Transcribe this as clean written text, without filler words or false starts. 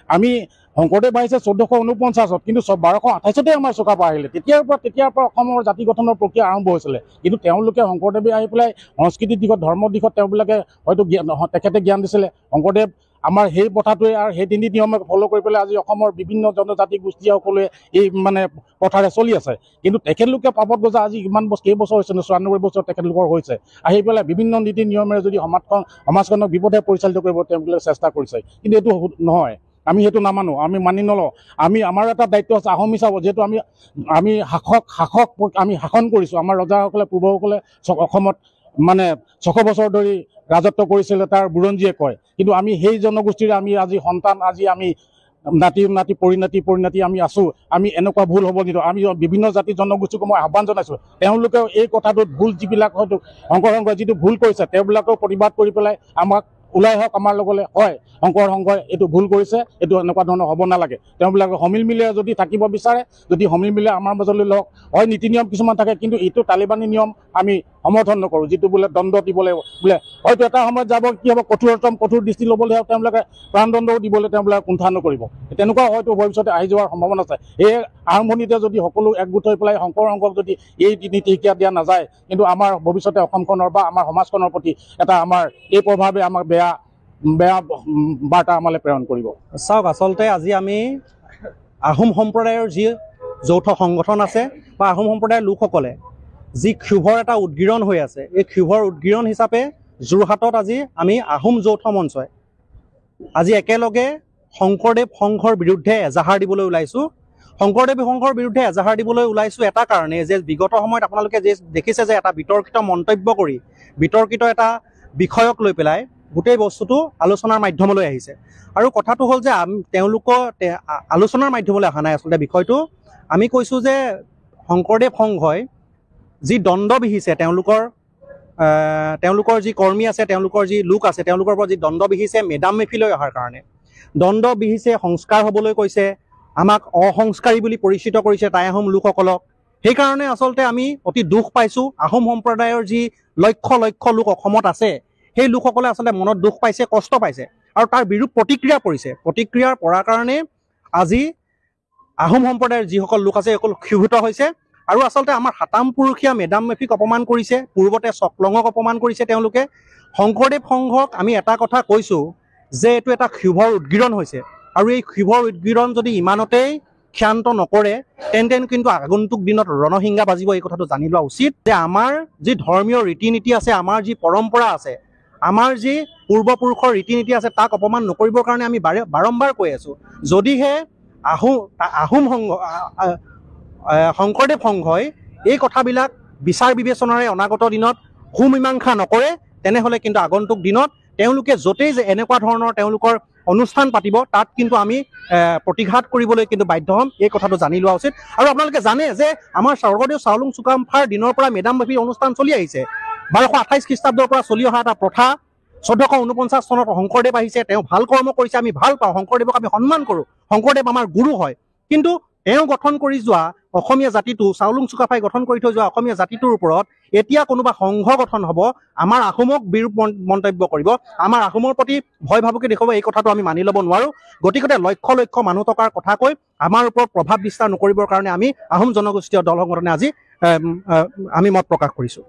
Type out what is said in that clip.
আমি শংকৰদেৱ আহিছে 1449 কিন্তু 1228 আমাৰ চুকাফা আহিলে। তেতিয়াৰ পৰা অসমৰ জাতি গঠনৰ প্ৰক্ৰিয়া আৰম্ভ হৈছিলে। কিন্তু তেওঁলোকে শংকৰদেৱে আহি পেলাই সংস্কৃতিৰ দিশত ধৰ্মৰ দিশত তেওঁবিলাকে হয়তো তেখেতে জ্ঞান দিছিলে। শংকৰদেৱ আমাৰ সেই প্ৰথাটোৱে আৰু সেই তিনি নিয়মক ফ'ল' কৰি পেলাই আজি অসমৰ বিভিন্ন জনজাতি গোষ্ঠী সকলোৱে এই প্ৰথাৰে চলি আছে। কিন্তু তেখেতলোকে পাপত গজা আজি ইমান কেইবছৰ হৈছে, 94 বছৰ তেখেতলোকৰ হৈছে। আহি পেলাই বিভিন্ন নীতি নিয়মেৰে যদি সমাজখনক বিপথে পৰিচালিত কৰিব তেওঁলোকে চেষ্টা কৰিছে, কিন্তু এইটো নহয়। আমি সেইটো নামানো, আমি মানি নলওঁ। আমাৰ এটা দায়িত্ব আছে আহোম হিচাপত, যিহেতু আমি শাসন কৰিছোঁ। আমাৰ ৰজাসকলে পূৰ্বসকলে অসমত 600 বছৰ ধৰি ৰাজত্ব কৰিছিলে, তাৰ বুৰঞ্জীয়ে কয়। কিন্তু আমি সেই জনগোষ্ঠীৰে আমি আজি সন্তান, আজি আমি নাতি পৰিণাতি আমি আছোঁ। আমি এনেকুৱা ভুল হ'ব নিদিওঁ। আমি বিভিন্ন জাতি জনগোষ্ঠীকো মই আহ্বান জনাইছোঁ, তেওঁলোকেও এই কথাটোত ভুল যিবিলাক হয়তো শংকৰে যিটো ভুল কৰিছে তেওঁবিলাকেও প্ৰতিবাদ কৰি পেলাই আমাক ওলাই হওক আমাৰ লগলৈ। হয়, শংকৰে এইটো ভুল কৰিছে, এইটো এনেকুৱা ধৰণৰ হ'ব নালাগে। তেওঁবিলাকে সমিল মিলে যদি থাকিব বিচাৰে, যদি সমিল মিলে আমাৰ মাজলৈ লওক। হয়, নীতি নিয়ম কিছুমান থাকে, কিন্তু এইটো তালিবানী নিয়ম আমি সমৰ্থন নকৰোঁ। যিটো বোলে দণ্ড দিব লাগিব, বোলে হয়তো এটা সময়ত যাব কি হ'ব, কঠোৰ দৃষ্টি ল'বলৈ হওক, তেওঁলোকে প্ৰাণদণ্ডও দিবলৈ তেওঁলোকে কুণ্ঠা নকৰিব। তেনেকুৱা হয়তো ভৱিষ্যতে আহি যোৱাৰ সম্ভাৱনা আছে। এই আৰম্ভণিতে যদি সকলো একগোট হৈ পেলাই শংকক যদি এই নীতি শিক্ষা দিয়া নাযায়, কিন্তু আমাৰ ভৱিষ্যতে অসমখনৰ বা আমাৰ সমাজখনৰ প্ৰতি এটা আমাৰ এই প্ৰভাৱে আমাক বেয়া বাৰ্তা আমালৈ প্ৰেৰণ কৰিব। চাওক, আচলতে আজি আমি আহোম সম্প্ৰদায়ৰ যি যৌথ সংগঠন আছে বা আহোম সম্প্ৰদায়ৰ লোকসকলে যি ক্ষোভৰ এটা উদগীৰণ হৈ আছে, এই ক্ষোভৰ উদগীৰণ হিচাপে যোৰহাটত আজি আমি আহোম যৌথ মঞ্চই আজি একেলগে শংকৰদেৱ সংঘৰ বিৰুদ্ধে এজাহাৰ দিবলৈ ওলাইছোঁ। শংকৰদেৱ সংঘৰ বিৰুদ্ধে এজাহাৰ দিবলৈ ওলাইছোঁ এটা কাৰণে যে বিগত সময়ত আপোনালোকে যে দেখিছে যে এটা বিতৰ্কিত মন্তব্য কৰি বিতৰ্কিত এটা বিষয়ক লৈ পেলাই গোটেই বস্তুটো আলোচনাৰ মাধ্যমলৈ আহিছে। আৰু কথাটো হ'ল যে তেওঁলোকৰ আলোচনাৰ মাধ্যমলৈ অহা নাই। আচলতে বিষয়টো আমি কৈছোঁ যে শংকৰদেৱ সংঘই যি দণ্ড বিহিছে, তেওঁলোকৰ যি কৰ্মী আছে, তেওঁলোকৰ যি লোক আছে, তেওঁলোকৰ পৰা যি দণ্ড বিহিছে মেডাম মেফিলৈ অহাৰ কাৰণে দণ্ড বিহিছে, সংস্কাৰ হ'বলৈ কৈছে, আমাক অসংস্কাৰী বুলি পৰিচিত কৰিছে টাই আহোম লোকসকলক। সেইকাৰণে আচলতে আমি অতি দুখ পাইছোঁ। আহোম সম্প্ৰদায়ৰ যি লক্ষ লক্ষ লোক অসমত আছে, সেই লোকসকলে আচলতে মনত দুখ পাইছে, কষ্ট পাইছে আৰু তাৰ বিৰূপ প্ৰতিক্ৰিয়া পৰিছে। প্ৰতিক্ৰিয়াৰ পৰাৰ কাৰণে আজি আহোম সম্প্ৰদায়ৰ যিসকল লোক আছে সকলো ক্ষোভিত হৈছে। আৰু আচলতে আমাৰ সাতাম পুৰুষীয়া মেডাম মেফিক অপমান কৰিছে, পূৰ্বতে চকলঙক অপমান কৰিছে তেওঁলোকে। শংকৰদেৱ সংঘক আমি এটা কথা কৈছোঁ যে এইটো এটা ক্ষোভৰ উদগীৰণ হৈছে, আৰু এই ক্ষোভৰ উদগীৰণ যদি ইমানতেই ক্ষান্ত নকৰে তেন্তে কিন্তু আগন্তুক দিনত ৰণসিংহা বাজিব। এই কথাটো জানি লোৱা উচিত যে আমাৰ যি ধৰ্মীয় ৰীতি নীতি আছে, আমাৰ যি পৰম্পৰা আছে, আমাৰ যি পূৰ্বপুৰুষৰ ৰীতি নীতি আছে, তাক অপমান নকৰিবৰ কাৰণে আমি বাৰম্বাৰ কৈ আছোঁ। যদিহে শংকৰদেৱ সংঘই এই কথাবিলাক বিচাৰ বিবেচনাৰে অনাগত দিনত সুমীমাংসা নকৰে, তেনেহ'লে কিন্তু আগন্তুক দিনত তেওঁলোকে য'তেই যে এনেকুৱা ধৰণৰ তেওঁলোকৰ অনুষ্ঠান পাতিব, তাত কিন্তু আমি প্ৰতিঘাত কৰিবলৈ কিন্তু বাধ্য হ'ম। এই কথাটো জানি লোৱা উচিত। আৰু আপোনালোকে জানে যে আমাৰ স্বৰ্গদেউ চাওলুং চুকাফাৰ দিনৰ পৰা মেডাম মেফিৰ অনুষ্ঠান চলি আহিছে। 1228 খ্ৰীষ্টাব্দৰ পৰা চলি অহা এটা প্ৰথা। 1449 চনত শংকৰদেৱ আহিছে, তেওঁ ভাল কৰ্ম কৰিছে, আমি ভাল পাওঁ, শংকৰদেৱক আমি সন্মান কৰোঁ, শংকৰদেৱ আমাৰ গুৰু হয়। কিন্তু তেওঁ গঠন কৰি যোৱা অসমীয়া জাতিটো, চাওলুং চুকাফাই গঠন কৰি থৈ যোৱা অসমীয়া জাতিটোৰ ওপৰত এতিয়া কোনোবা সংঘ গঠন হ'ব, আমাৰ আহোমক বিৰূপ মন্তব্য কৰিব, আমাৰ আহোমৰ প্ৰতি ভয় ভাবুকি দেখুৱাব, এই কথাটো আমি মানি ল'ব নোৱাৰোঁ। গতিকে লক্ষ লক্ষ মানুহ থকাৰ কথা কৈ আমাৰ ওপৰত প্ৰভাৱ বিস্তাৰ নকৰিবৰ কাৰণে আমি আহোম জনগোষ্ঠীয় দল সংগঠনে আজি আমি মত প্ৰকাশ কৰিছোঁ।